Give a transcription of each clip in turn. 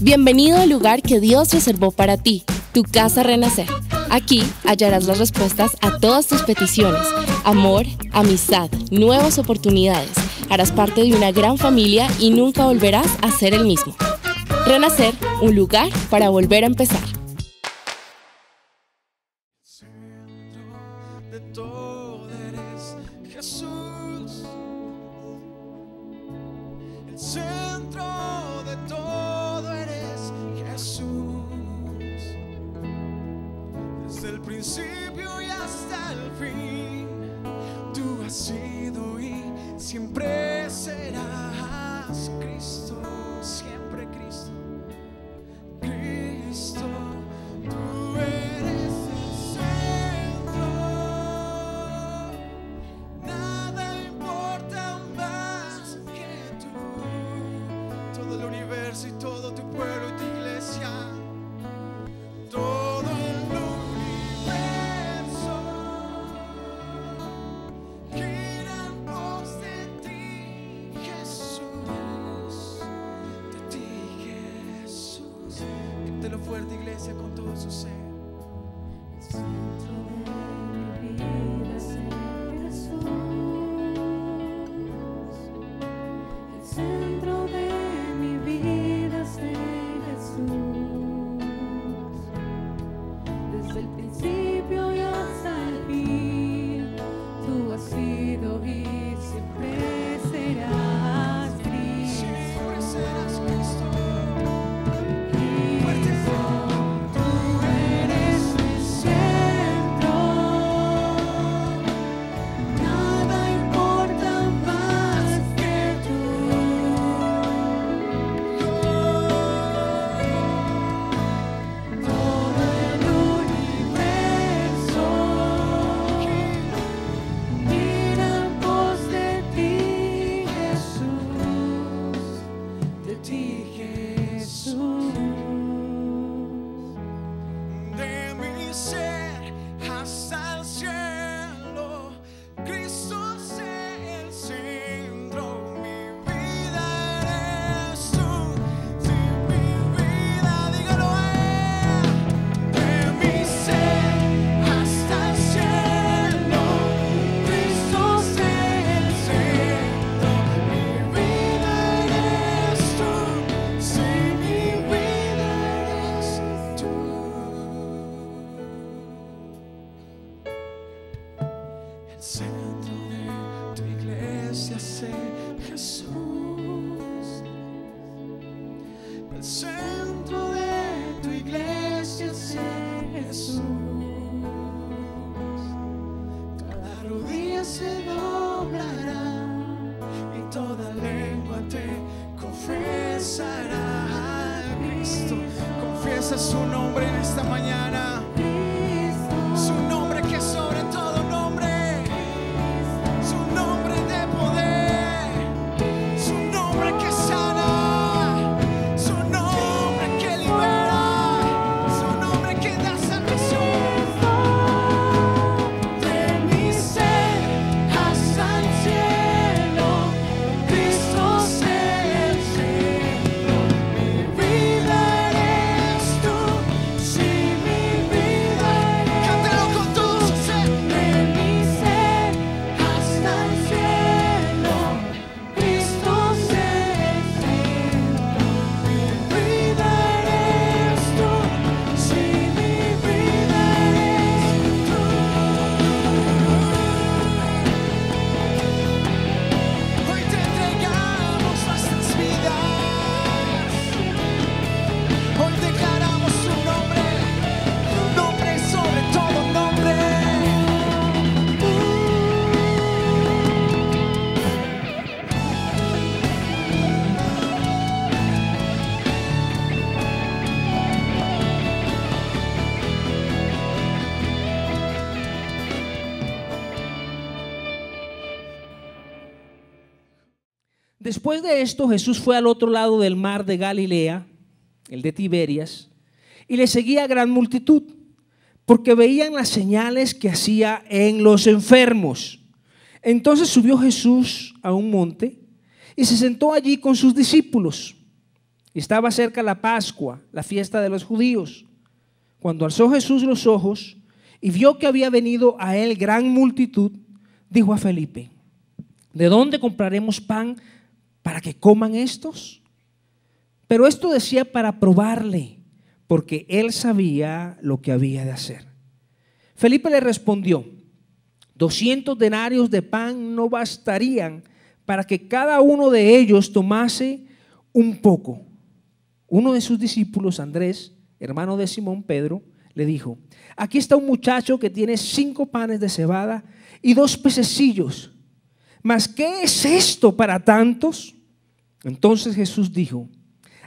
Bienvenido al lugar que Dios reservó para ti, tu casa Renacer. Aquí hallarás las respuestas a todas tus peticiones, amor, amistad, nuevas oportunidades. Harás parte de una gran familia y nunca volverás a ser el mismo. Renacer, un lugar para volver a empezar. De todo eres Jesús, el centro de todo eres Jesús, desde el principio y hasta el fin, tú has sido y siempre serás Cristo, siempre Cristo, Cristo, tú eres el centro. Nada importa más que tú. Todo el universo y todo tu pueblo y tu iglesia. Todo el universo gira en pos de ti, Jesús. De ti, Jesús. Cántelo fuerte, iglesia, con todo su ser. El centro de mi vida es Jesús. El centro de mi vida es Jesús. Desde el principio y hasta el fin, tú has sido y siempre serás Cristo. Siempre serás Cristo. Cristo, tú eres el centro. Nada importa más que tú. Todo el universo mira en pos de ti, Jesús. De ti, Jesús. De mi ser hasta el cielo, Cristo es el centro. Mi vida eres tú, sin mi vida, dígalo de mi ser hasta el cielo, Cristo es el centro. Mi vida eres tú, sin mi vida eres tú. El centro de tu iglesia es Jesús. El centro de tu iglesia es Jesús. Cada rodilla se doblará y toda lengua te confesará. Cristo, confiesa su nombre en esta mañana. Su nombre que es sobre todo nombre, su nombre de poder, su nombre que sana, su nombre que libera, su nombre que da salvación. De mi ser hasta el cielo, Cristo es el centro. Mi vida eres tú, sin mi vida eres. Cántalo con todo su ser. De mi ser hasta el cielo, Cristo es el centro. Mi vida eres tú, sin mi vida eres tú. Hoy te entregamos nuestras vidas. Hoy declaramos tu nombre sobre todo nombre. Después de esto, Jesús fue al otro lado del mar de Galilea, el de Tiberias, y le seguía gran multitud, porque veían las señales que hacía en los enfermos. Entonces subió Jesús a un monte y se sentó allí con sus discípulos. Estaba cerca la Pascua, la fiesta de los judíos. Cuando alzó Jesús los ojos y vio que había venido a él gran multitud, dijo a Felipe: ¿de dónde compraremos pan para que coman estos? Pero esto decía para probarle, porque él sabía lo que había de hacer. Felipe le respondió: 200 denarios de pan no bastarían para que cada uno de ellos tomase un poco. Uno de sus discípulos, Andrés, hermano de Simón Pedro, le dijo: aquí está un muchacho que tiene 5 panes de cebada y 2 pececillos. ¿Mas qué es esto para tantos? Entonces Jesús dijo: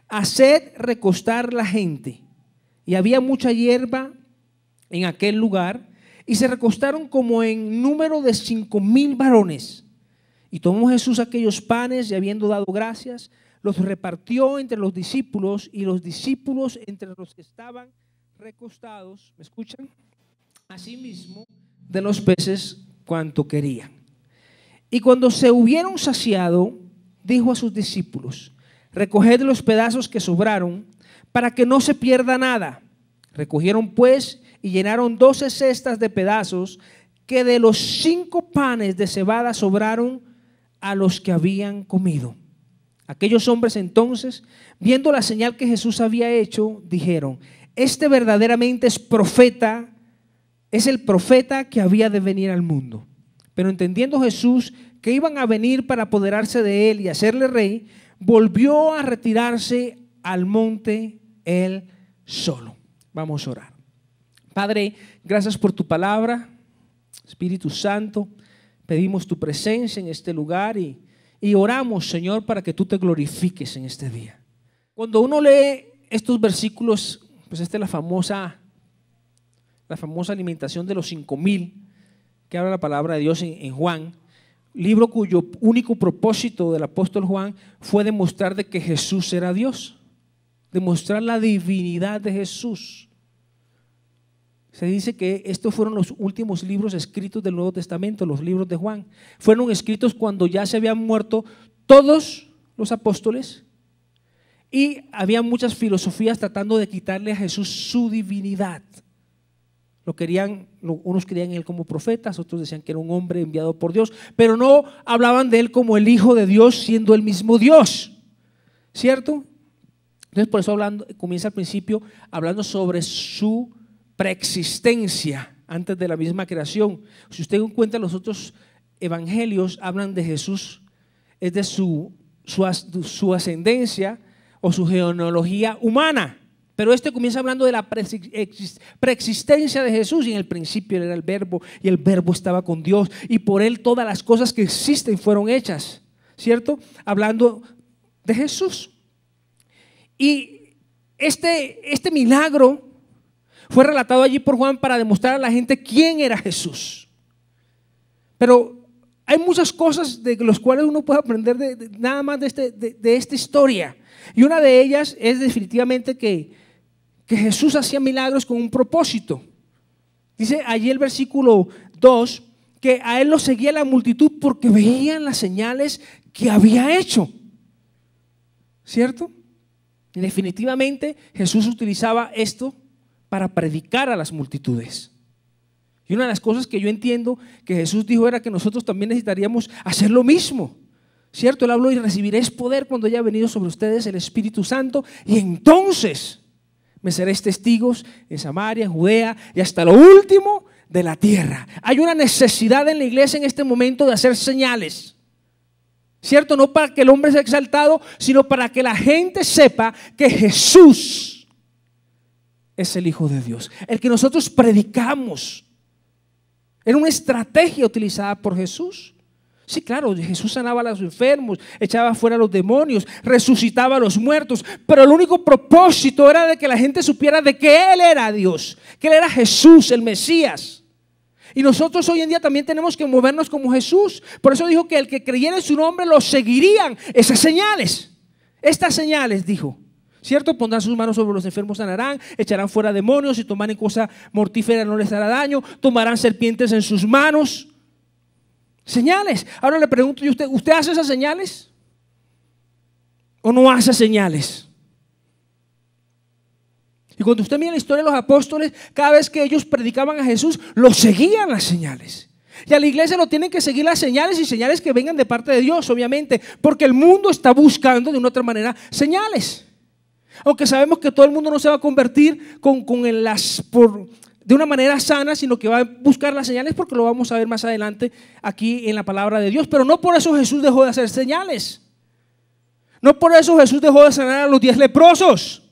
haced recostar la gente. Y había mucha hierba en aquel lugar, y se recostaron como en número de 5,000 varones. Y tomó Jesús aquellos panes, y habiendo dado gracias, los repartió entre los discípulos, y los discípulos entre los que estaban recostados, ¿me escuchan? Asimismo de los peces cuanto querían. Y cuando se hubieron saciado, dijo a sus discípulos: recoged los pedazos que sobraron, para que no se pierda nada. Recogieron pues y llenaron 12 cestas de pedazos, que de los 5 panes de cebada sobraron a los que habían comido. Aquellos hombres entonces, viendo la señal que Jesús había hecho, dijeron: este verdaderamente es profeta, es el profeta que había de venir al mundo. Pero entendiendo Jesús que iban a venir para apoderarse de él y hacerle rey, volvió a retirarse al monte él solo. Vamos a orar. Padre, gracias por tu palabra. Espíritu Santo, pedimos tu presencia en este lugar y oramos, Señor, para que tú te glorifiques en este día. Cuando uno lee estos versículos, pues esta es la famosa alimentación de los 5,000 que habla la palabra de Dios en Juan, libro cuyo único propósito del apóstol Juan fue demostrar de que Jesús era Dios, demostrar la divinidad de Jesús. Se dice que estos fueron los últimos libros escritos del Nuevo Testamento, los libros de Juan. Fueron escritos cuando ya se habían muerto todos los apóstoles y había muchas filosofías tratando de quitarle a Jesús su divinidad. Unos querían en él como profetas, otros decían que era un hombre enviado por Dios, pero no hablaban de él como el Hijo de Dios, siendo el mismo Dios, ¿cierto? Entonces por eso comienza al principio hablando sobre su preexistencia antes de la misma creación. Si usted encuentra los otros evangelios, hablan de Jesús, es de su ascendencia o su genealogía humana. Pero este comienza hablando de la preexistencia de Jesús, y en el principio era el verbo, y el verbo estaba con Dios, y por él todas las cosas que existen fueron hechas, ¿cierto? Hablando de Jesús. Y este milagro fue relatado allí por Juan para demostrar a la gente quién era Jesús. Pero hay muchas cosas de las cuales uno puede aprender nada más de esta historia. Y una de ellas es definitivamente que Jesús hacía milagros con un propósito. Dice allí el versículo 2 que a él lo seguía la multitud porque veían las señales que había hecho, ¿cierto? Y definitivamente Jesús utilizaba esto para predicar a las multitudes. Y una de las cosas que yo entiendo que Jesús dijo era que nosotros también necesitaríamos hacer lo mismo, ¿cierto? Él habló: y recibiréis poder cuando haya venido sobre ustedes el Espíritu Santo, y entonces me seréis testigos en Samaria, en Judea y hasta lo último de la tierra. Hay una necesidad en la iglesia en este momento de hacer señales, ¿cierto? No para que el hombre sea exaltado, sino para que la gente sepa que Jesús es el Hijo de Dios. El que nosotros predicamos era una estrategia utilizada por Jesús. Sí, claro, Jesús sanaba a los enfermos, echaba fuera a los demonios, resucitaba a los muertos, pero el único propósito era de que la gente supiera de que Él era Dios, que Él era Jesús, el Mesías. Y nosotros hoy en día también tenemos que movernos como Jesús. Por eso dijo que el que creyera en su nombre lo seguirían esas señales. Estas señales, dijo, ¿cierto? Pondrán sus manos sobre los enfermos, sanarán, echarán fuera demonios, y tomarán cosa mortífera no les hará daño, tomarán serpientes en sus manos. Señales. Ahora le pregunto yo a usted, ¿usted hace esas señales? ¿O no hace señales? Y cuando usted mira la historia de los apóstoles, cada vez que ellos predicaban a Jesús, los seguían las señales. Y a la iglesia lo tienen que seguir las señales, y señales que vengan de parte de Dios, obviamente, porque el mundo está buscando de una otra manera señales. Aunque sabemos que todo el mundo no se va a convertir de una manera sana, sino que va a buscar las señales, porque lo vamos a ver más adelante aquí en la palabra de Dios. Pero no por eso Jesús dejó de hacer señales. No por eso Jesús dejó de sanar a los 10 leprosos,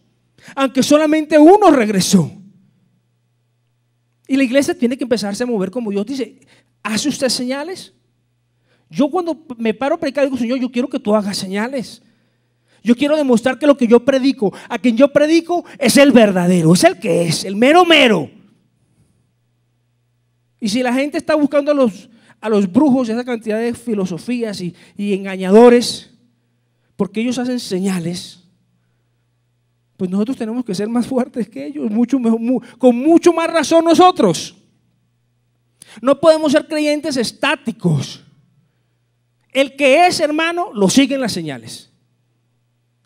aunque solamente uno regresó. Y la iglesia tiene que empezarse a mover como Dios dice. ¿Hace usted señales? Yo cuando me paro a predicar digo, Señor, yo quiero que tú hagas señales. Yo quiero demostrar que lo que yo predico, a quien yo predico, es el verdadero, es el que es, el mero mero. Y si la gente está buscando a los brujos, esa cantidad de filosofías y engañadores, porque ellos hacen señales, pues nosotros tenemos que ser más fuertes que ellos, mucho mejor, con mucho más razón nosotros. No podemos ser creyentes estáticos. El que es hermano lo siguen las señales.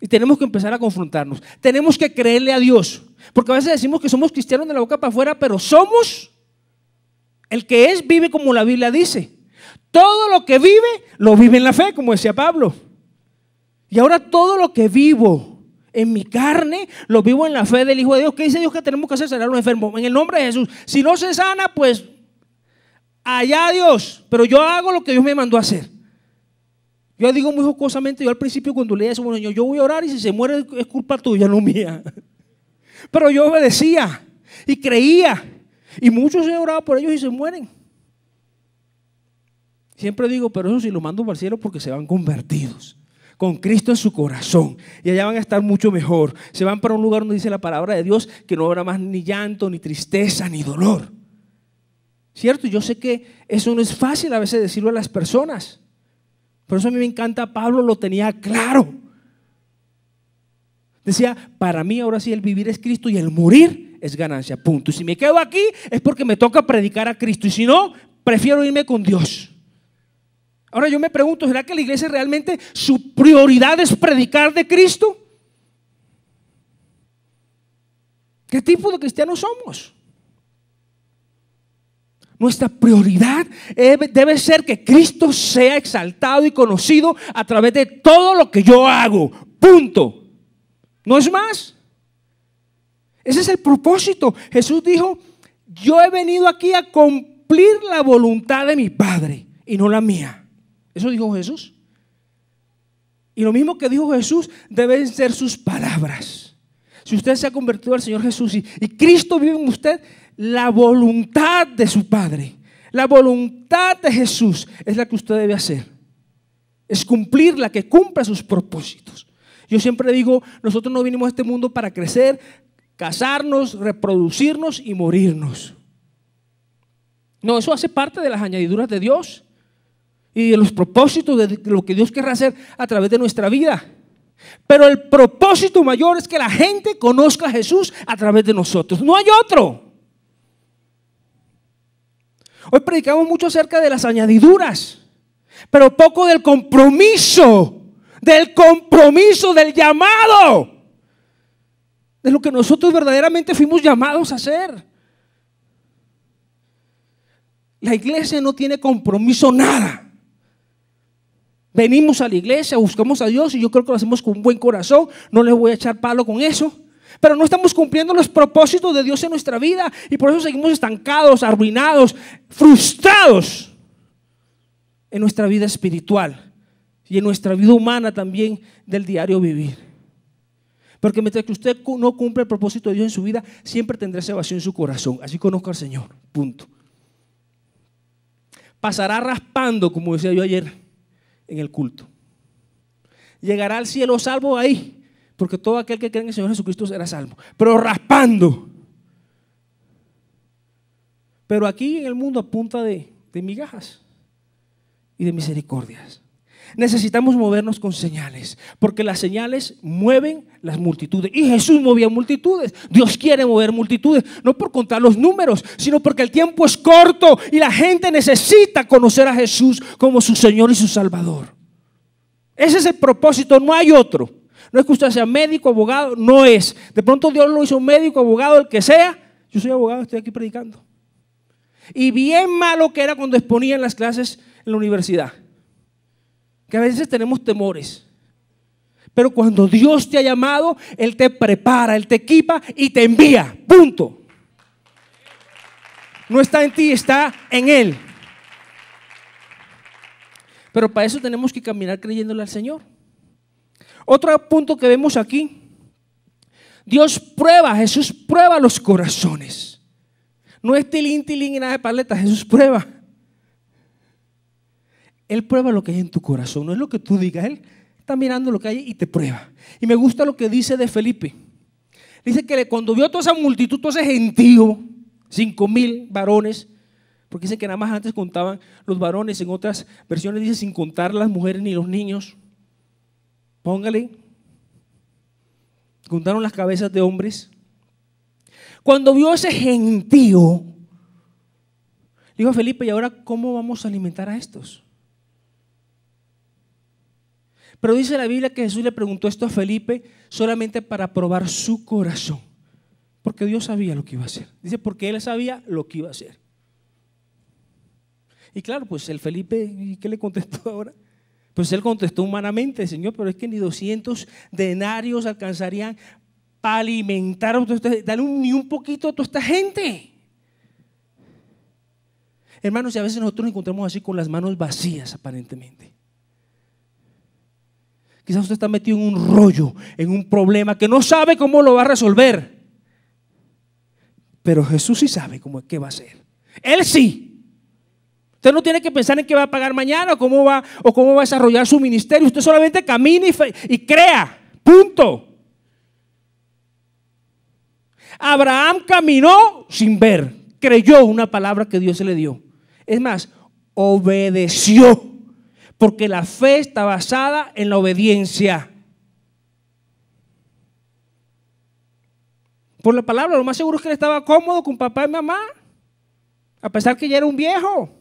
Y tenemos que empezar a confrontarnos. Tenemos que creerle a Dios. Porque a veces decimos que somos cristianos de la boca para afuera, pero somos. El que es vive como la Biblia dice. Todo lo que vive, lo vive en la fe, como decía Pablo. Y ahora todo lo que vivo en mi carne, lo vivo en la fe del Hijo de Dios. ¿Qué dice Dios que tenemos que hacer? Sanar a los enfermos. En el nombre de Jesús. Si no se sana, pues allá Dios. Pero yo hago lo que Dios me mandó a hacer. Yo digo muy jocosamente, yo al principio cuando leía eso, bueno, yo voy a orar y si se muere es culpa tuya, no mía. Pero yo obedecía y creía. Y muchos he orado por ellos y se mueren. Siempre digo, pero eso sí lo mando para el cielo porque se van convertidos, con Cristo en su corazón. Y allá van a estar mucho mejor. Se van para un lugar donde dice la palabra de Dios que no habrá más ni llanto, ni tristeza, ni dolor. ¿Cierto? Yo sé que eso no es fácil a veces decirlo a las personas. Por eso a mí me encanta, Pablo lo tenía claro. Decía, para mí ahora sí el vivir es Cristo y el morir es ganancia, punto. Y si me quedo aquí es porque me toca predicar a Cristo. Y si no, prefiero irme con Dios. Ahora yo me pregunto, ¿será que la iglesia realmente su prioridad es predicar de Cristo? ¿Qué tipo de cristianos somos? Nuestra prioridad debe ser que Cristo sea exaltado y conocido a través de todo lo que yo hago. Punto. No es más. Ese es el propósito. Jesús dijo, yo he venido aquí a cumplir la voluntad de mi Padre y no la mía. Eso dijo Jesús. Y lo mismo que dijo Jesús deben ser sus palabras. Si usted se ha convertido al Señor Jesús y Cristo vive en usted, la voluntad de su Padre, la voluntad de Jesús es la que usted debe hacer. Es cumplir, la que cumpla sus propósitos. Yo siempre digo, nosotros no vinimos a este mundo para crecer, casarnos, reproducirnos y morirnos. No, eso hace parte de las añadiduras de Dios y de los propósitos de lo que Dios querrá hacer a través de nuestra vida. Pero el propósito mayor es que la gente conozca a Jesús a través de nosotros. No hay otro. Hoy predicamos mucho acerca de las añadiduras, pero poco del compromiso, del llamado, de lo que nosotros verdaderamente fuimos llamados a hacer. La iglesia no tiene compromiso nada. Venimos a la iglesia, buscamos a Dios y yo creo que lo hacemos con un buen corazón, no les voy a echar palo con eso. Pero no estamos cumpliendo los propósitos de Dios en nuestra vida y por eso seguimos estancados, arruinados, frustrados en nuestra vida espiritual y en nuestra vida humana también del diario vivir. Porque mientras que usted no cumple el propósito de Dios en su vida, siempre tendrá ese vacío en su corazón. Así conozca al Señor, punto. Pasará raspando, como decía yo ayer en el culto. Llegará al cielo salvo ahí. Porque todo aquel que cree en el Señor Jesucristo será salvo. Pero raspando. Pero aquí en el mundo a punta de migajas y de misericordias. Necesitamos movernos con señales. Porque las señales mueven las multitudes. Y Jesús movía multitudes. Dios quiere mover multitudes. No por contar los números, sino porque el tiempo es corto y la gente necesita conocer a Jesús como su Señor y su Salvador. Ese es el propósito, no hay otro. No es que usted sea médico, abogado, no es. De pronto Dios lo hizo médico, abogado, el que sea. Yo soy abogado, estoy aquí predicando. Y bien malo que era cuando exponía en las clases en la universidad. Que a veces tenemos temores. Pero cuando Dios te ha llamado, Él te prepara, Él te equipa y te envía. Punto. No está en ti, está en Él. Pero para eso tenemos que caminar creyéndole al Señor. Otro punto que vemos aquí. Dios prueba, Jesús prueba los corazones. No es tilín, tilín y nada de paleta, Jesús prueba. Él prueba lo que hay en tu corazón, no es lo que tú digas, Él está mirando lo que hay y te prueba. Y me gusta lo que dice de Felipe. Dice que cuando vio toda esa multitud, todo ese gentío, 5,000 varones, porque dicen que nada más antes contaban los varones, en otras versiones dice sin contar las mujeres ni los niños. Póngale, contaron las cabezas de hombres. Cuando vio ese gentío, dijo a Felipe, ¿y ahora cómo vamos a alimentar a estos? Pero dice la Biblia que Jesús le preguntó esto a Felipe solamente para probar su corazón, porque Dios sabía lo que iba a hacer. Dice, porque Él sabía lo que iba a hacer. Y claro, pues el Felipe, ¿y qué le contestó ahora? Pues él contestó humanamente, Señor, pero es que ni 200 denarios alcanzarían para alimentar a dale ni un poquito a toda esta gente. Hermanos, y a veces nosotros nos encontramos así con las manos vacías aparentemente. Quizás usted está metido en un rollo, en un problema que no sabe cómo lo va a resolver. Pero Jesús sí sabe qué va a hacer. Él sí. Usted no tiene que pensar en qué va a pagar mañana o cómo va a desarrollar su ministerio. Usted solamente camina y crea. Punto. Abraham caminó sin ver. Creyó una palabra que Dios se le dio. Es más, obedeció. Porque la fe está basada en la obediencia. Por la palabra, lo más seguro es que él estaba cómodo con papá y mamá. A pesar que ya era un viejo.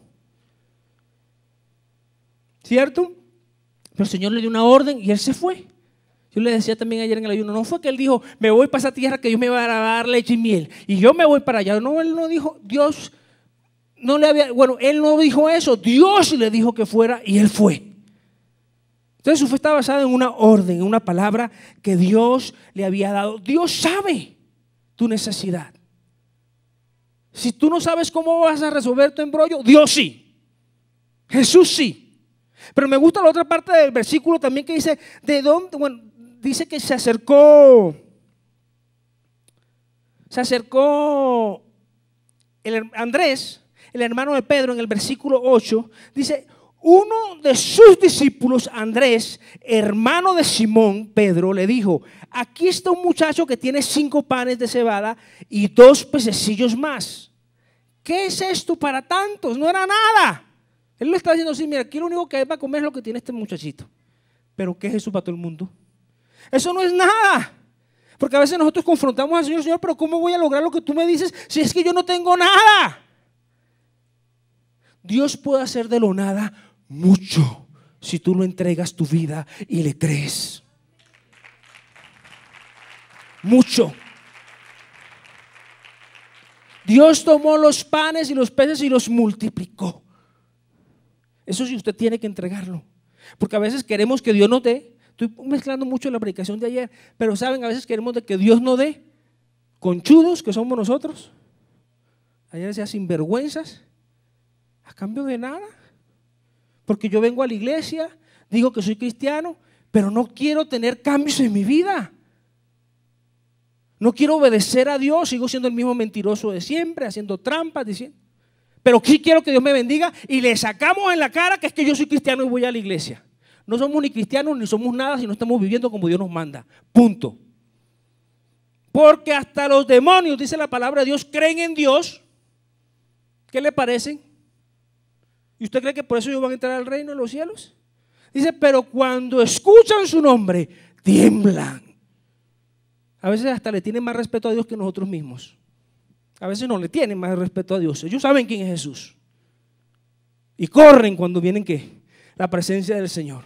¿Cierto? Pero el Señor le dio una orden y él se fue. Yo le decía también ayer en el ayuno, no fue que él dijo, me voy para esa tierra que Dios me va a dar leche y miel. Y yo me voy para allá. No, él no dijo, Dios no le había, bueno, él no dijo eso. Dios le dijo que fuera y él fue. Entonces su fe está basada en una orden, en una palabra que Dios le había dado. Dios sabe tu necesidad. Si tú no sabes cómo vas a resolver tu embrollo, Dios sí. Jesús sí. Pero me gusta la otra parte del versículo también que dice, ¿de dónde? Bueno, dice que se acercó Andrés, el hermano de Pedro, en el versículo 8, dice, uno de sus discípulos, Andrés, hermano de Simón, Pedro, le dijo, aquí está un muchacho que tiene 5 panes de cebada y 2 pececillos más. ¿Qué es esto para tantos? No era nada. Él le está diciendo así, mira, aquí lo único que hay para comer es lo que tiene este muchachito. Pero ¿qué es eso para todo el mundo? Eso no es nada. Porque a veces nosotros confrontamos al Señor, Señor, pero ¿cómo voy a lograr lo que tú me dices si es que yo no tengo nada? Dios puede hacer de lo nada mucho si tú lo entregas tu vida y le crees. Mucho. Dios tomó los panes y los peces y los multiplicó. Eso sí, usted tiene que entregarlo. Porque a veces queremos que Dios nos dé. Estoy mezclando mucho la predicación de ayer. Pero saben, a veces queremos de que Dios nos dé. Conchudos que somos nosotros. Ayer decía sinvergüenzas. A cambio de nada. Porque yo vengo a la iglesia, digo que soy cristiano, pero no quiero tener cambios en mi vida. No quiero obedecer a Dios. Sigo siendo el mismo mentiroso de siempre, haciendo trampas, diciendo. Pero sí quiero que Dios me bendiga y le sacamos en la cara que es que yo soy cristiano y voy a la iglesia. No somos ni cristianos ni somos nada si no estamos viviendo como Dios nos manda. Punto. Porque hasta los demonios, dice la palabra de Dios, creen en Dios. ¿Qué le parecen? ¿Y usted cree que por eso ellos van a entrar al reino de los cielos? Dice, pero cuando escuchan su nombre, tiemblan. A veces hasta le tienen más respeto a Dios que nosotros mismos. A veces no le tienen más respeto a Dios. Ellos saben quién es Jesús. Y corren cuando vienen ¿qué? La presencia del Señor.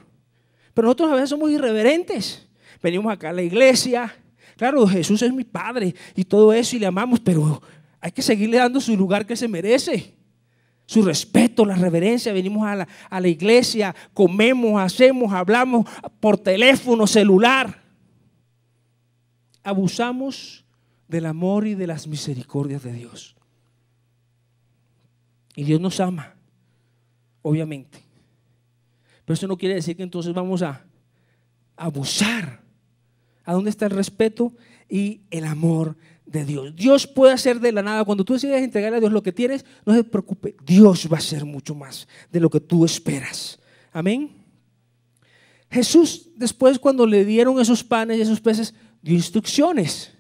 Pero nosotros a veces somos irreverentes. venimos acá a la iglesia. Claro, Jesús es mi Padre y todo eso y le amamos, pero hay que seguirle dando su lugar que se merece. Su respeto, la reverencia. Venimos a la iglesia, comemos, hacemos, hablamos por teléfono, celular. Abusamos del amor y de las misericordias de Dios. Y Dios nos ama, obviamente. Pero eso no quiere decir que entonces vamos a abusar. ¿A dónde está el respeto y el amor de Dios? Dios puede hacer de la nada. Cuando tú decides entregarle a Dios lo que tienes, no se preocupe, Dios va a hacer mucho más de lo que tú esperas. Amén. Jesús después, cuando le dieron esos panes y esos peces, dio instrucciones.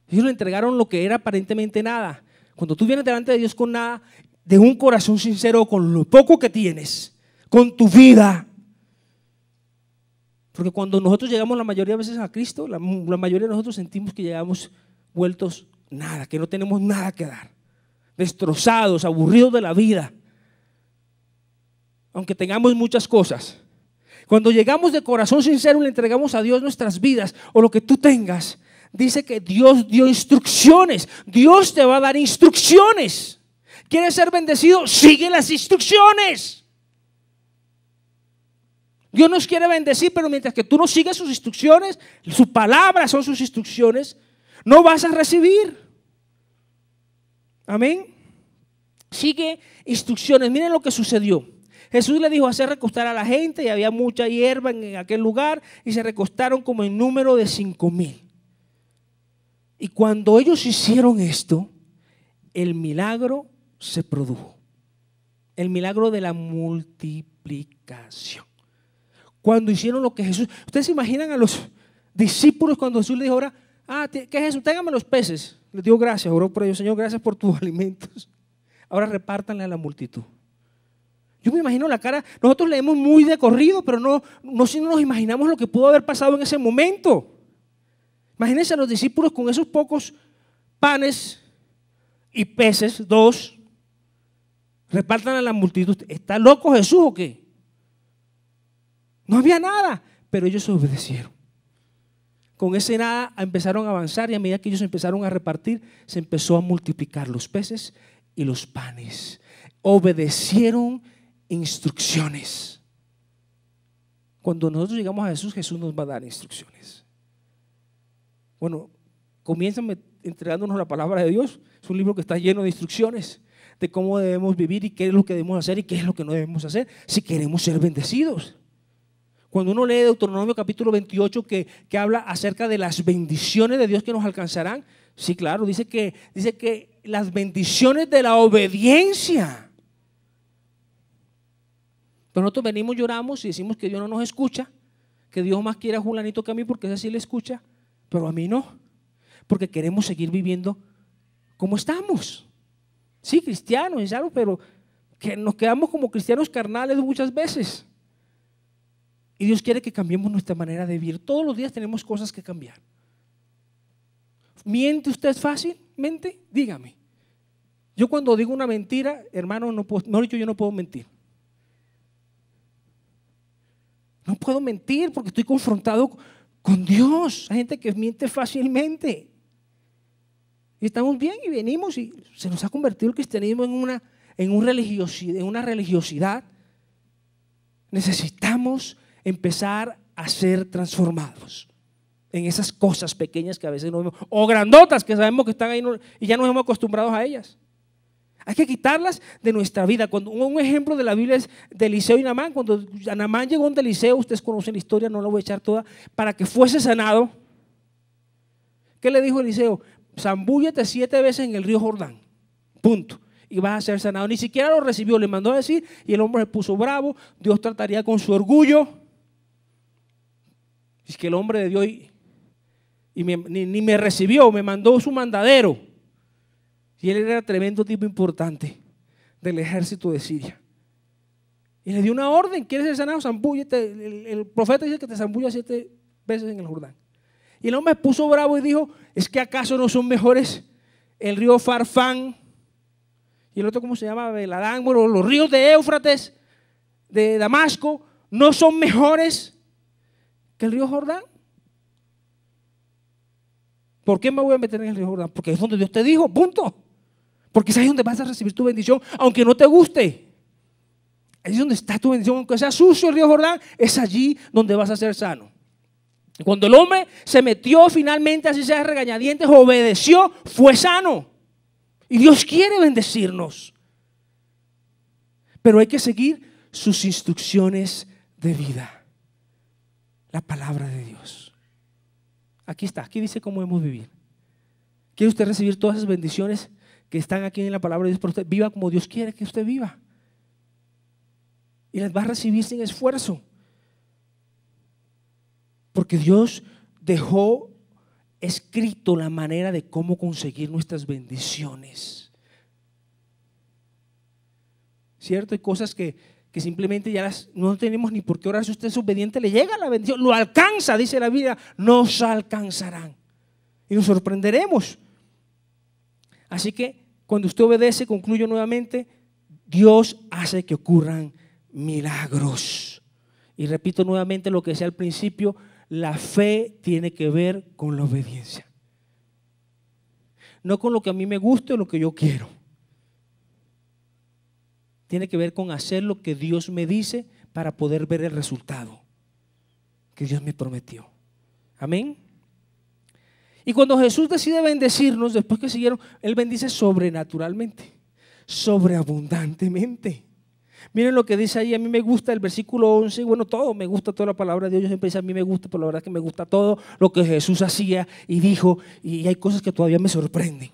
Ellos le entregaron lo que era aparentemente nada. Cuando tú vienes delante de Dios con nada, de un corazón sincero, con lo poco que tienes, con tu vida. Porque cuando nosotros llegamos la mayoría de veces a Cristo, la mayoría de nosotros sentimos que llegamos vueltos nada, que no tenemos nada que dar, destrozados, aburridos de la vida, aunque tengamos muchas cosas. Cuando llegamos de corazón sincero y le entregamos a Dios nuestras vidas o lo que tú tengas, dice que Dios dio instrucciones. Dios te va a dar instrucciones. ¿Quieres ser bendecido? Sigue las instrucciones. Dios nos quiere bendecir, pero mientras que tú no sigas sus instrucciones, su palabra son sus instrucciones, no vas a recibir. Amén. Sigue instrucciones. Miren lo que sucedió. Jesús le dijo hacer recostar a la gente y había mucha hierba en aquel lugar y se recostaron como en número de 5,000. Y cuando ellos hicieron esto, el milagro se produjo. El milagro de la multiplicación. Cuando hicieron lo que Jesús, ustedes se imaginan a los discípulos cuando Jesús les dijo ahora, ¿qué es eso? Tráigame los peces. Les dio gracias, oró por ellos, Señor, gracias por tus alimentos. Ahora repártanle a la multitud. Yo me imagino la cara, nosotros leemos muy de corrido, pero no nos imaginamos lo que pudo haber pasado en ese momento. Imagínense a los discípulos con esos pocos panes y peces, 2, repartan a la multitud. ¿Está loco Jesús o qué? No había nada, pero ellos obedecieron. Con ese nada empezaron a avanzar y a medida que ellos empezaron a repartir, se empezó a multiplicar los peces y los panes. Obedecieron instrucciones. Cuando nosotros llegamos a Jesús, Jesús nos va a dar instrucciones. Bueno, comienzan entregándonos la palabra de Dios. Es un libro que está lleno de instrucciones de cómo debemos vivir y qué es lo que debemos hacer y qué es lo que no debemos hacer si queremos ser bendecidos. Cuando uno lee Deuteronomio capítulo 28 que habla acerca de las bendiciones de Dios que nos alcanzarán, sí, claro, dice que las bendiciones de la obediencia. Pero nosotros venimos, lloramos y decimos que Dios no nos escucha, que Dios más quiere a Julanito que a mí porque ese sí le escucha, pero a mí no, porque queremos seguir viviendo como estamos. Sí, cristianos, es algo, pero que nos quedamos como cristianos carnales muchas veces. Y Dios quiere que cambiemos nuestra manera de vivir. Todos los días tenemos cosas que cambiar. ¿Miente usted fácilmente? Dígame. Yo cuando digo una mentira, hermano, yo no puedo mentir. No puedo mentir porque estoy confrontado con Dios. Hay gente que miente fácilmente. Y estamos bien y venimos y se nos ha convertido el cristianismo en una religiosidad. Necesitamos empezar a ser transformados en esas cosas pequeñas que a veces no vemos, o grandotas que sabemos que están ahí y ya nos hemos acostumbrado a ellas. Hay que quitarlas de nuestra vida. Un ejemplo de la Biblia es de Eliseo y Naamán. Cuando Naamán llegó donde Eliseo, ustedes conocen la historia, no la voy a echar toda, para que fuese sanado. ¿Qué le dijo Eliseo? Zambúllate 7 veces en el río Jordán, punto, y vas a ser sanado. Ni siquiera lo recibió, le mandó a decir y el hombre se puso bravo. Dios trataría con su orgullo. Es que el hombre de Dios ni me recibió, me mandó su mandadero. Y él era tremendo tipo importante del ejército de Siria. Y le dio una orden: ¿quieres ser sanado? Zambúllete. El profeta dice que te zambullas 7 veces en el Jordán. Y el hombre se puso bravo y dijo: ¿es que acaso no son mejores el río Farfán y el otro, ¿cómo se llama? Beladán, bueno, los ríos de Éufrates, de Damasco, no son mejores que el río Jordán? ¿Por qué me voy a meter en el río Jordán? Porque es donde Dios te dijo, punto. Porque es ahí donde vas a recibir tu bendición, aunque no te guste. Ahí es donde está tu bendición, aunque sea sucio el río Jordán, es allí donde vas a ser sano. Y cuando el hombre se metió finalmente, así sea regañadientes, obedeció, fue sano. Y Dios quiere bendecirnos. Pero hay que seguir sus instrucciones de vida. La palabra de Dios. Aquí está, aquí dice cómo debemos vivir. ¿Quiere usted recibir todas esas bendiciones que están aquí en la palabra de Dios? Pero usted viva como Dios quiere que usted viva. Y las va a recibir sin esfuerzo. Porque Dios dejó escrito la manera de cómo conseguir nuestras bendiciones. ¿Cierto? Hay cosas que simplemente ya no tenemos ni por qué orar. Si usted es obediente, le llega la bendición, lo alcanza, dice la Biblia, nos alcanzarán. Y nos sorprenderemos. Así que cuando usted obedece, concluyo nuevamente, Dios hace que ocurran milagros. Y repito nuevamente lo que decía al principio, la fe tiene que ver con la obediencia. No con lo que a mí me gusta o lo que yo quiero. Tiene que ver con hacer lo que Dios me dice para poder ver el resultado que Dios me prometió. Amén. Y cuando Jesús decide bendecirnos, después que siguieron, Él bendice sobrenaturalmente, sobreabundantemente. Miren lo que dice ahí, a mí me gusta el versículo 11, bueno, todo, me gusta toda la palabra de Dios, yo siempre dice a mí me gusta, pero la verdad es que me gusta todo lo que Jesús hacía y dijo, y hay cosas que todavía me sorprenden.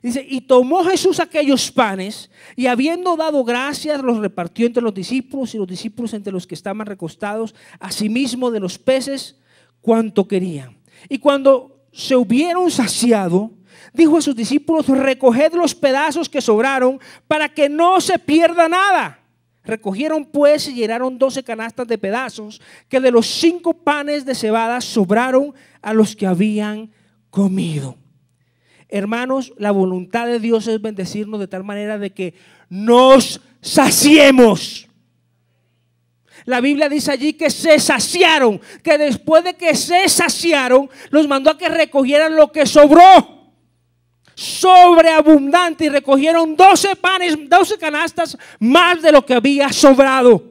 Dice, y tomó Jesús aquellos panes y habiendo dado gracias los repartió entre los discípulos y los discípulos entre los que estaban recostados, asimismo de los peces cuanto querían. Y cuando se hubieron saciado, dijo a sus discípulos, recoged los pedazos que sobraron para que no se pierda nada. Recogieron pues y llenaron 12 canastas de pedazos que de los 5 panes de cebada sobraron a los que habían comido. Hermanos, la voluntad de Dios es bendecirnos de tal manera de que nos saciemos. La Biblia dice allí que se saciaron, que después de que se saciaron, los mandó a que recogieran lo que sobró, sobreabundante, y recogieron 12 panes, 12 canastas más de lo que había sobrado.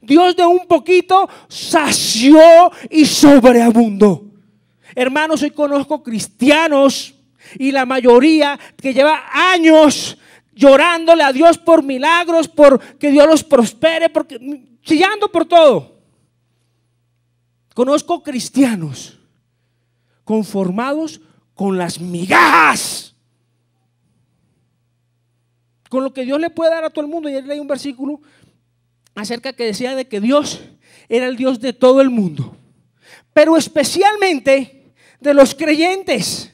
Dios de un poquito sació y sobreabundó. Hermanos, hoy conozco cristianos y la mayoría que lleva años llorándole a Dios por milagros, por que Dios los prospere, porque chillando por todo. Conozco cristianos conformados con las migajas, con lo que Dios le puede dar a todo el mundo. Y ayer leí un versículo acerca que decía de que Dios era el Dios de todo el mundo, pero especialmente de los creyentes.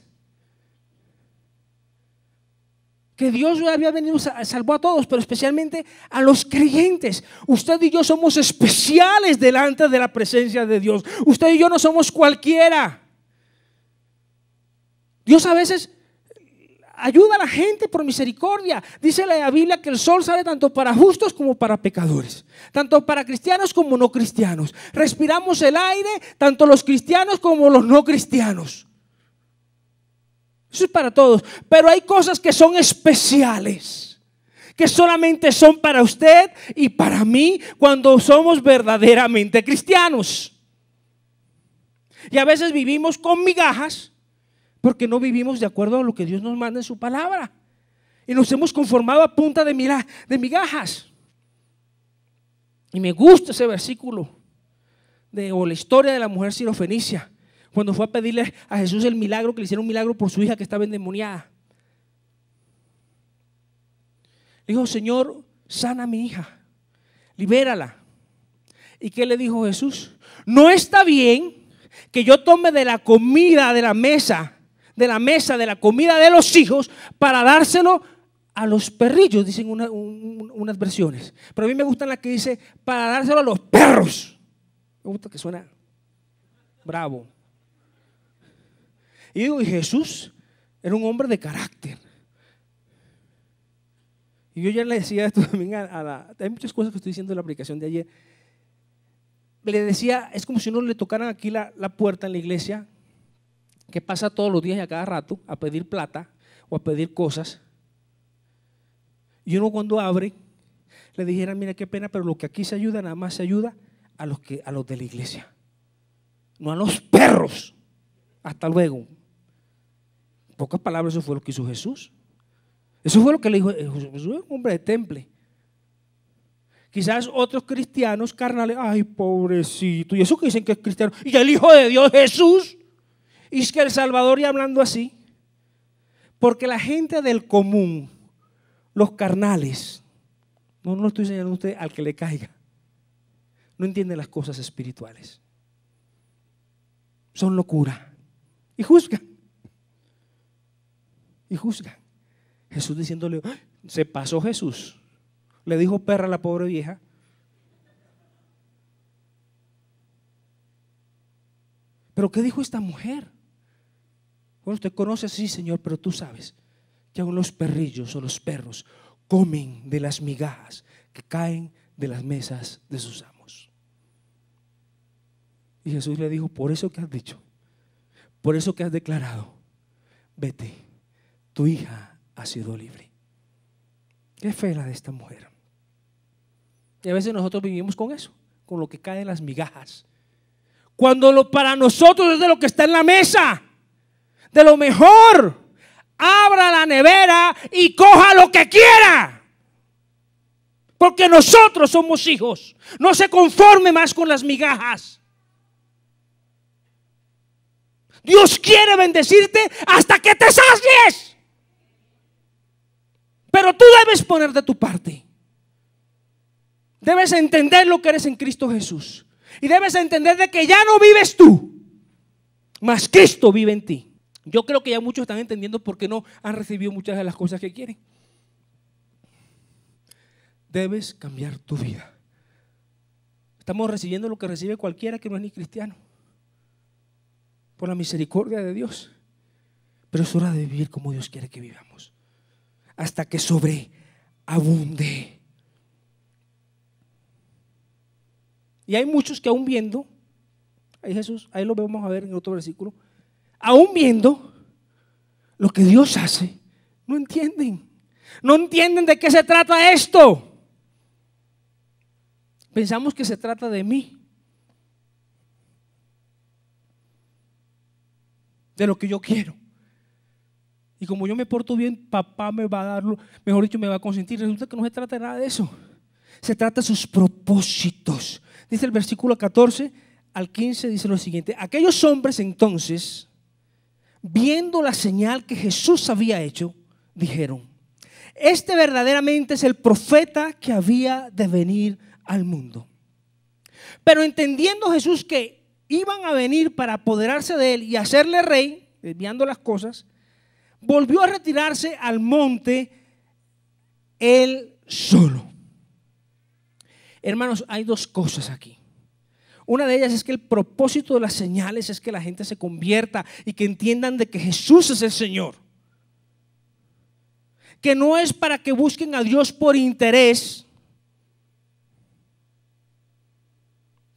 Que Dios había venido, salvó a todos, pero especialmente a los creyentes. Usted y yo somos especiales delante de la presencia de Dios. Usted y yo no somos cualquiera. Dios a veces ayuda a la gente por misericordia. Dice la Biblia que el sol sale tanto para justos como para pecadores, tanto para cristianos como no cristianos. Respiramos el aire, tanto los cristianos como los no cristianos. Eso es para todos, pero hay cosas que son especiales, que solamente son para usted y para mí cuando somos verdaderamente cristianos. Y a veces vivimos con migajas porque no vivimos de acuerdo a lo que Dios nos manda en su palabra. Y nos hemos conformado a punta de migajas. Y me gusta ese versículo o la historia de la mujer sirofenicia, cuando fue a pedirle a Jesús el milagro, que le hiciera un milagro por su hija que estaba endemoniada. Le dijo, Señor, sana a mi hija, libérala. ¿Y qué le dijo Jesús? No está bien que yo tome de la comida de la mesa, de la comida de los hijos, para dárselo a los perrillos, dicen unas versiones. Pero a mí me gustan las que dice, para dárselo a los perros. Me gusta que suena bravo. Y digo, y Jesús era un hombre de carácter. Y yo ya le decía esto también hay muchas cosas que estoy diciendo en la aplicación de ayer. Le decía, es como si uno le tocaran aquí la puerta en la iglesia que pasa todos los días y a cada rato a pedir plata o a pedir cosas, y uno cuando abre le dijeran, mira qué pena, pero lo que aquí se ayuda nada más se ayuda a los de la iglesia, no a los perros. Hasta luego. En pocas palabras, eso fue lo que hizo Jesús. Eso fue lo que le dijo Jesús, es un hombre de temple. Quizás otros cristianos carnales, ay pobrecito, y eso que dicen que es cristiano, y el Hijo de Dios Jesús, y es que el Salvador, y hablando así, porque la gente del común, los carnales, no lo estoy enseñando a usted al que le caiga, no entienden las cosas espirituales, son locura y juzgan. Y juzgan. Jesús diciéndole, ¡ay! Se pasó Jesús, le dijo perra a la pobre vieja. Pero ¿qué dijo esta mujer? Bueno, usted conoce, sí, Señor, pero tú sabes que aún los perrillos o los perros comen de las migajas que caen de las mesas de sus amos. Y Jesús le dijo, por eso que has dicho, por eso que has declarado, vete, tu hija ha sido libre. Qué fe la de esta mujer. Y a veces nosotros vivimos con eso, con lo que cae en las migajas, cuando para nosotros es de lo que está en la mesa, de lo mejor. Abra la nevera y coja lo que quiera, porque nosotros somos hijos. No se conforme más con las migajas. Dios quiere bendecirte hasta que te sacies, pero tú debes poner de tu parte. Debes entender lo que eres en Cristo Jesús, y debes entender de que ya no vives tú, mas Cristo vive en ti. Yo creo que ya muchos están entendiendo por qué no han recibido muchas de las cosas que quieren. Debes cambiar tu vida. Estamos recibiendo lo que recibe cualquiera que no es ni cristiano, por la misericordia de Dios. Pero es hora de vivir como Dios quiere que vivamos, hasta que sobreabunde. Y hay muchos que aún viendo, ahí Jesús, ahí lo vamos a ver en otro versículo, aún viendo lo que Dios hace, no entienden. No entienden de qué se trata esto. Pensamos que se trata de mí, de lo que yo quiero. Y como yo me porto bien, papá me va a dar, mejor dicho, me va a consentir. Resulta que no se trata de nada de eso. Se trata de sus propósitos. Dice el versículo 14 al 15, dice lo siguiente: aquellos hombres entonces, viendo la señal que Jesús había hecho, dijeron: este verdaderamente es el profeta que había de venir al mundo. Pero entendiendo Jesús que iban a venir para apoderarse de él y hacerle rey, desviando las cosas, volvió a retirarse al monte él solo. Hermanos, hay dos cosas aquí. Una de ellas es que el propósito de las señales es que la gente se convierta y que entiendan de que Jesús es el Señor. Que no es para que busquen a Dios por interés,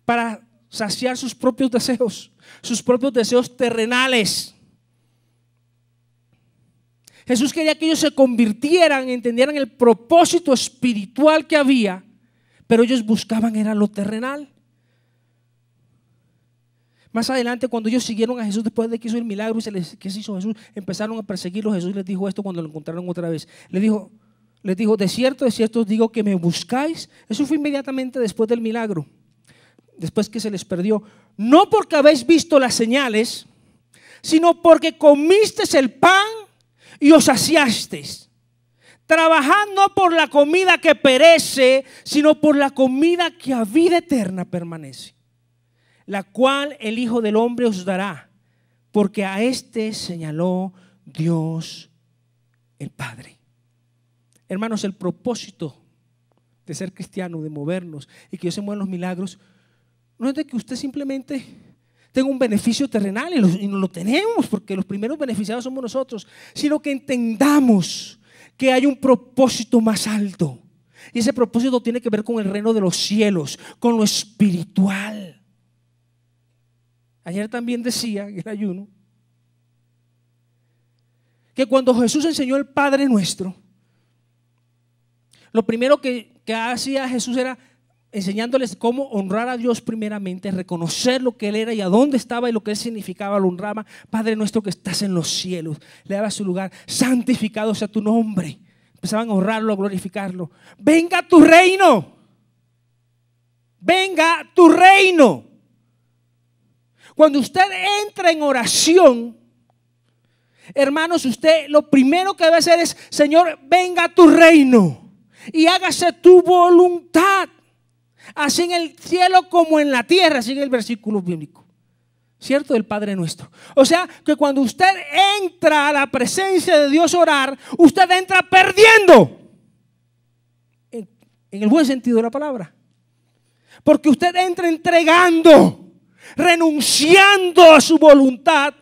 para saciar sus propios deseos terrenales. Jesús quería que ellos se convirtieran, entendieran el propósito espiritual que había, pero ellos buscaban era lo terrenal. Más adelante, cuando ellos siguieron a Jesús después de que hizo el milagro, ¿qué se hizo Jesús? Empezaron a perseguirlo. Jesús les dijo esto cuando lo encontraron otra vez. Les dijo, de cierto os digo que me buscáis. Eso fue inmediatamente después del milagro, después que se les perdió. No porque habéis visto las señales, sino porque comisteis el pan y os saciasteis. Trabajad no por la comida que perece, sino por la comida que a vida eterna permanece, la cual el Hijo del Hombre os dará, porque a este señaló Dios el Padre. Hermanos, el propósito de ser cristiano, de movernos y que Dios se mueva en los milagros, no es de que usted simplemente tenga un beneficio terrenal y no lo tenemos, porque los primeros beneficiados somos nosotros, sino que entendamos que hay un propósito más alto, y ese propósito tiene que ver con el reino de los cielos, con lo espiritual. Ayer también decía en el ayuno que cuando Jesús enseñó el Padre Nuestro, lo primero que hacía Jesús era enseñándoles cómo honrar a Dios primeramente, reconocer lo que Él era y a dónde estaba y lo que Él significaba. Lo honraba: Padre nuestro que estás en los cielos. Le daba su lugar: santificado sea tu nombre. Empezaban a honrarlo, a glorificarlo. Venga tu reino. Venga tu reino. Cuando usted entra en oración, hermanos, usted lo primero que debe hacer es: Señor, venga tu reino y hágase tu voluntad, así en el cielo como en la tierra. Así en el versículo bíblico, ¿cierto? Del Padre Nuestro. O sea que cuando usted entra a la presencia de Dios a orar, usted entra perdiendo, en el buen sentido de la palabra, porque usted entra entregando, renunciando a su voluntad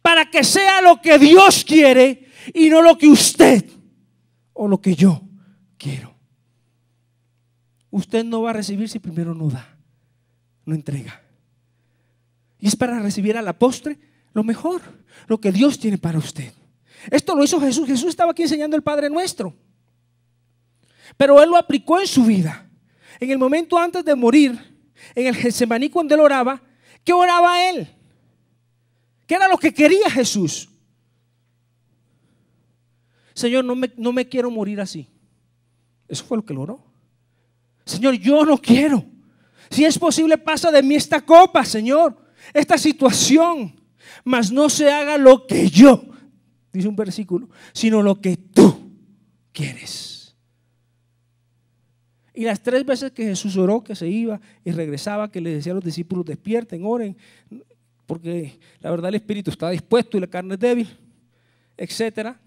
para que sea lo que Dios quiere y no lo que usted o lo que yo quiero. Usted no va a recibir si primero no da, no entrega. Y es para recibir a la postre lo mejor, lo que Dios tiene para usted. Esto lo hizo Jesús. Jesús estaba aquí enseñando el Padre Nuestro, pero Él lo aplicó en su vida. En el momento antes de morir, en el Getsemaní, cuando Él oraba, ¿qué oraba Él? ¿Qué era lo que quería Jesús? Señor, no me quiero morir así. Eso fue lo que Él oró. Señor, yo no quiero. Si es posible, pasa de mí esta copa, Señor, esta situación, mas no se haga lo que yo, dice un versículo, sino lo que tú quieres. Y las 3 veces que Jesús oró, que se iba y regresaba, que le decía a los discípulos: despierten, oren, porque la verdad el espíritu está dispuesto y la carne es débil, etcétera.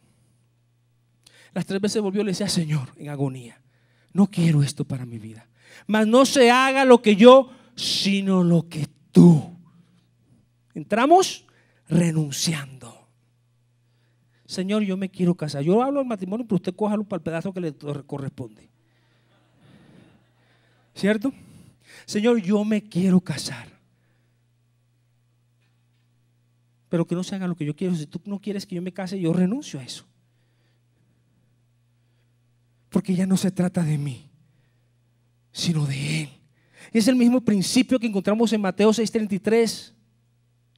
Las 3 veces volvió y le decía: Señor, en agonía, no quiero esto para mi vida, mas no se haga lo que yo, sino lo que tú. Entramos renunciando. Señor, yo me quiero casar. Yo hablo del matrimonio, pero usted cójalo para el pedazo que le corresponde, ¿cierto? Señor, yo me quiero casar, pero que no se haga lo que yo quiero. Si tú no quieres que yo me case, yo renuncio a eso, porque ya no se trata de mí, sino de Él. Y es el mismo principio que encontramos en Mateo 6:33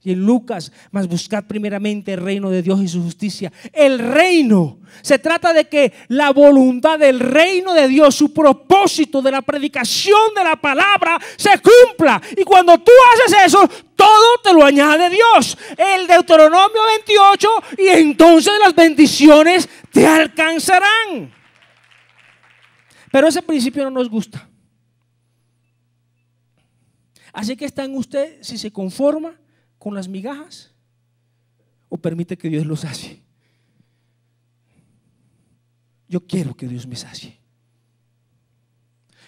y en Lucas: mas buscad primeramente el reino de Dios y su justicia. El reino, se trata de que la voluntad del reino de Dios, su propósito de la predicación de la palabra, se cumpla. Y cuando tú haces eso, todo te lo añade Dios. El Deuteronomio 28: y entonces las bendiciones te alcanzarán. Pero ese principio no nos gusta. Así que está en usted si se conforma con las migajas o permite que Dios lo sacie. Yo quiero que Dios me sacie.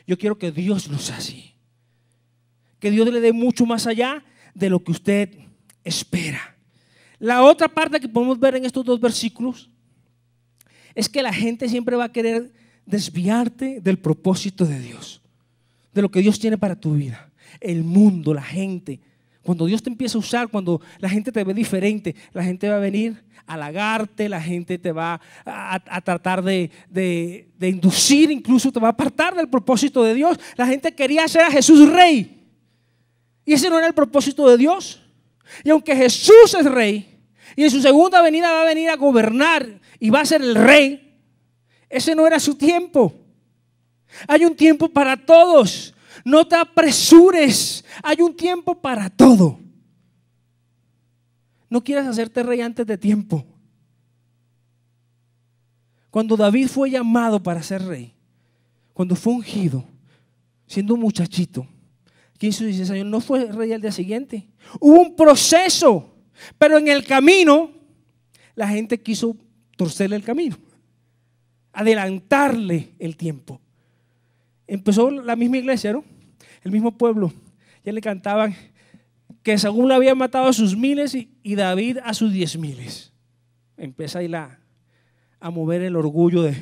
Yo quiero que Dios lo sacie. Que Dios le dé mucho más allá de lo que usted espera. La otra parte que podemos ver en estos 2 versículos es que la gente siempre va a querer desviarte del propósito de Dios, de lo que Dios tiene para tu vida. El mundo, la gente, cuando Dios te empieza a usar, cuando la gente te ve diferente, la gente va a venir a halagarte, la gente te va a tratar de inducir, incluso te va a apartar del propósito de Dios. La gente quería hacer a Jesús rey, y ese no era el propósito de Dios. Y aunque Jesús es rey y en su segunda venida va a venir a gobernar y va a ser el rey, ese no era su tiempo. Hay un tiempo para todos. No te apresures. Hay un tiempo para todo. No quieras hacerte rey antes de tiempo. Cuando David fue llamado para ser rey, cuando fue ungido, siendo un muchachito, 15 o 16 años, no fue rey al día siguiente. Hubo un proceso, pero en el camino la gente quiso torcerle el camino, adelantarle el tiempo. Empezó la misma iglesia, ¿no? El mismo pueblo. Ya le cantaban que Saúl había matado a sus 1000 y David a sus 10,000. Empieza ahí a mover el orgullo y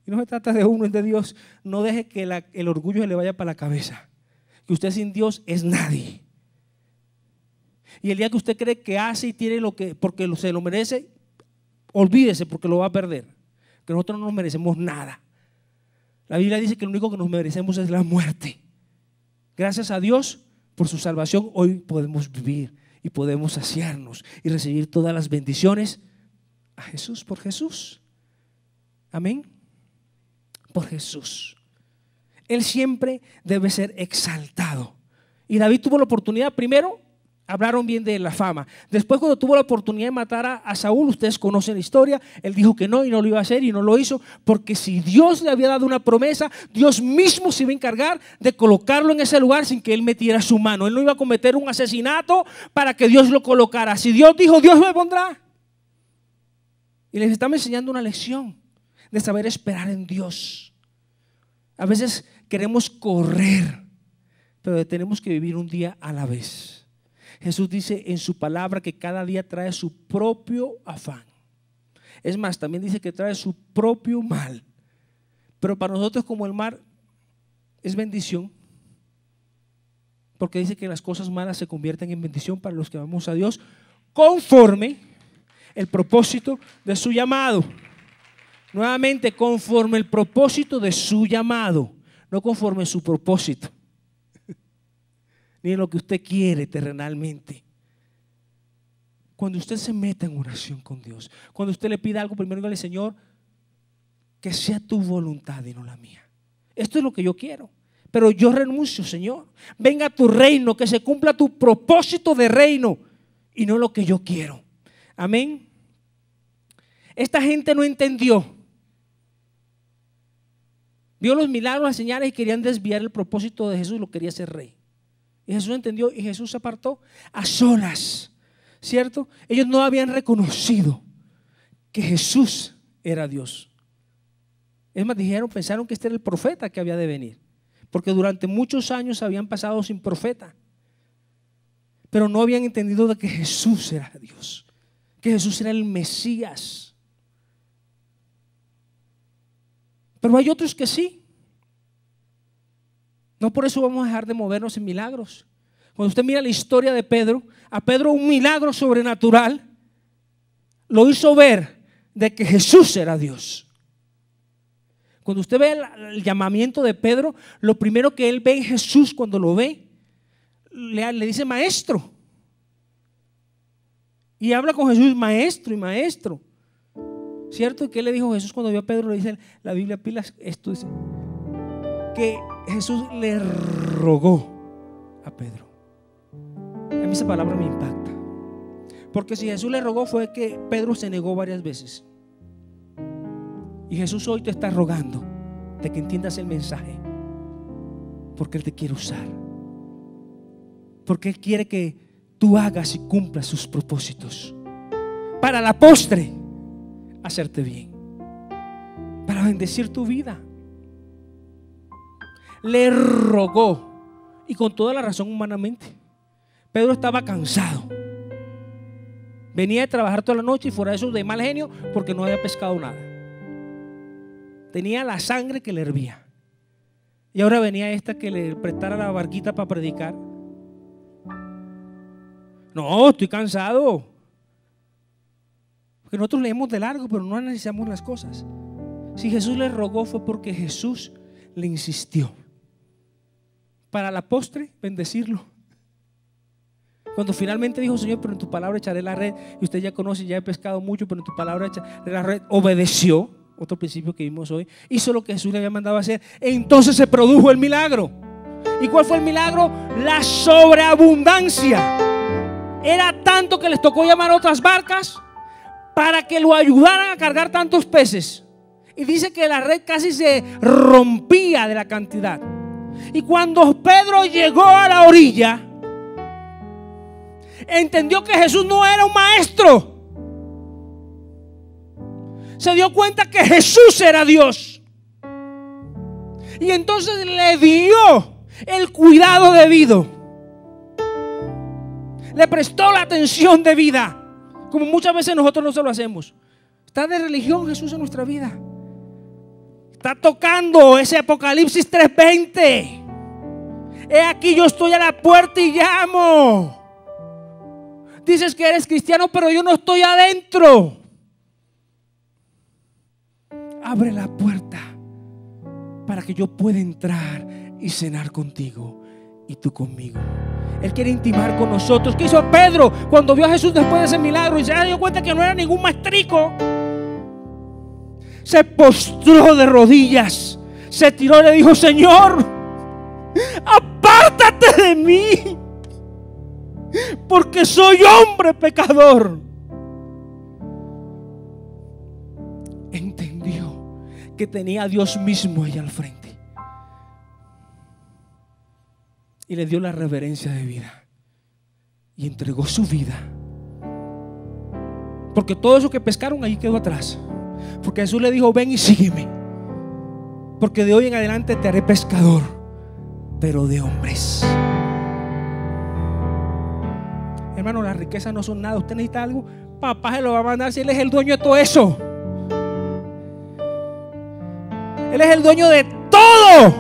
no se trata de uno, es de Dios. No deje que el orgullo se le vaya para la cabeza. Que usted sin Dios es nadie. Y el día que usted cree que hace y tiene lo que, porque se lo merece, Olvídese porque lo va a perder. Que nosotros no nos merecemos nada. La Biblia dice que lo único que nos merecemos es la muerte. Gracias a Dios por su salvación hoy podemos vivir y podemos saciarnos y recibir todas las bendiciones a Jesús, por Jesús. Amén. Por Jesús. Él siempre debe ser exaltado. Y David tuvo la oportunidad, primero hablaron bien de la fama. Después, cuando tuvo la oportunidad de matar a Saúl, ustedes conocen la historia, él dijo que no y no lo iba a hacer y no lo hizo, porque si Dios le había dado una promesa, Dios mismo se iba a encargar de colocarlo en ese lugar sin que él metiera su mano. Él no iba a cometer un asesinato para que Dios lo colocara. Si Dios dijo, Dios me pondrá. Y les estamos enseñando una lección de saber esperar en Dios. A veces queremos correr, pero tenemos que vivir un día a la vez. Jesús dice en su palabra que cada día trae su propio afán. Es más, también dice que trae su propio mal. Pero para nosotros, como el mal es bendición, porque dice que las cosas malas se convierten en bendición para los que amamos a Dios, conforme el propósito de su llamado. Nuevamente, conforme el propósito de su llamado, no conforme su propósito, ni en lo que usted quiere terrenalmente. Cuando usted se meta en oración con Dios, cuando usted le pida algo, primero dígale, Señor, que sea tu voluntad y no la mía. Esto es lo que yo quiero, pero yo renuncio, Señor. Venga tu reino, que se cumpla tu propósito de reino y no lo que yo quiero. Amén. Esta gente no entendió. Vio los milagros, las señales y querían desviar el propósito de Jesús, lo quería ser rey. Y Jesús entendió y Jesús se apartó a solas, ¿cierto? Ellos no habían reconocido que Jesús era Dios. Es más, pensaron que este era el profeta que había de venir, porque durante muchos años habían pasado sin profeta, pero no habían entendido de que Jesús era Dios, que Jesús era el Mesías. Pero hay otros que sí. No por eso vamos a dejar de movernos en milagros. Cuando usted mira la historia de Pedro, a Pedro un milagro sobrenatural lo hizo ver de que Jesús era Dios. Cuando usted ve el llamamiento de Pedro, lo primero que él ve en Jesús, cuando lo ve, le dice maestro. Y habla con Jesús, maestro y maestro. ¿Cierto? ¿Y qué le dijo Jesús cuando vio a Pedro? Le dice la Biblia, pilas, esto dice que Jesús le rogó a Pedro. A mí esa palabra me impacta, porque si Jesús le rogó fue que Pedro se negó varias veces. Y Jesús hoy te está rogando de que entiendas el mensaje, porque Él te quiere usar, porque Él quiere que tú hagas y cumplas sus propósitos, para la postre hacerte bien, para bendecir tu vida. Le rogó, y con toda la razón humanamente. Pedro estaba cansado, venía de trabajar toda la noche y fuera de eso de mal genio porque no había pescado nada. Tenía la sangre que le hervía, y ahora venía esta que le prestara la barquita para predicar. No, estoy cansado, porque nosotros leemos de largo pero no analizamos las cosas. Si Jesús le rogó fue porque Jesús le insistió, para la postre bendecirlo. Cuando finalmente dijo, Señor, pero en tu palabra echaré la red, y usted ya conoce, ya he pescado mucho, pero en tu palabra echaré la red, obedeció. Otro principio que vimos hoy, hizo lo que Jesús le había mandado a hacer. Entonces se produjo el milagro. ¿Y cuál fue el milagro? La sobreabundancia. Era tanto que les tocó llamar a otras barcas para que lo ayudaran a cargar tantos peces. Y dice que la red casi se rompía de la cantidad. Y cuando Pedro llegó a la orilla, entendió que Jesús no era un maestro. Se dio cuenta que Jesús era Dios. Y entonces le dio el cuidado debido. Le prestó la atención debida, como muchas veces nosotros no se lo hacemos. Está de religión Jesús en nuestra vida. Está tocando ese Apocalipsis 3:20. He aquí yo estoy a la puerta y llamo. Dices que eres cristiano, pero yo no estoy adentro. abre la puerta para que yo pueda entrar y cenar contigo y tú conmigo. Él quiere intimar con nosotros. ¿Qué hizo Pedro cuando vio a Jesús después de ese milagro y se dio cuenta que no era ningún maestrico? Se postró de rodillas, se tiró y le dijo: Señor, apártate de mí, porque soy hombre pecador. Entendió que tenía a Dios mismo ahí al frente y le dio la reverencia de vida y entregó su vida, porque todo eso que pescaron ahí quedó atrás. Porque Jesús le dijo: ven y sígueme, porque de hoy en adelante te haré pescador, pero de hombres. Hermano, las riquezas no son nada. Usted necesita algo, papá se lo va a mandar si Él es el dueño de todo eso. Él es el dueño de todo.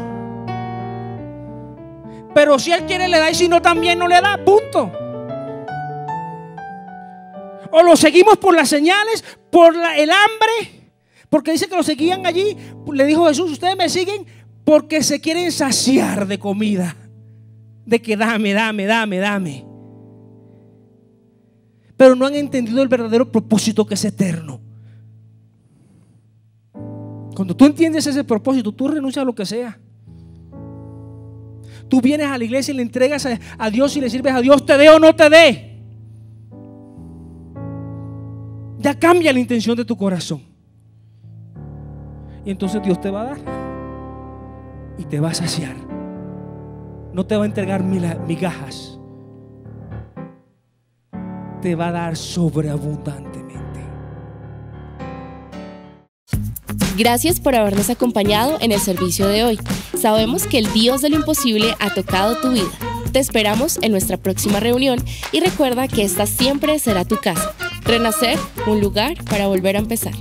Pero si Él quiere le da, y si no también no le da, punto. O lo seguimos por las señales, por el hambre, porque dice que lo seguían allí. Le dijo Jesús: ustedes me siguen porque se quieren saciar de comida, de que dame. Pero no han entendido el verdadero propósito, que es eterno. Cuando tú entiendes ese propósito, tú renuncias a lo que sea. Tú vienes a la iglesia y le entregas a Dios y le sirves a Dios, te dé o no te dé. Ya cambia la intención de tu corazón. Y entonces Dios te va a dar y te va a saciar. No te va a entregar migajas, te va a dar sobreabundantemente. Gracias por habernos acompañado en el servicio de hoy. Sabemos que el Dios de lo imposible ha tocado tu vida. Te esperamos en nuestra próxima reunión y recuerda que esta siempre será tu casa. Renacer, un lugar para volver a empezar.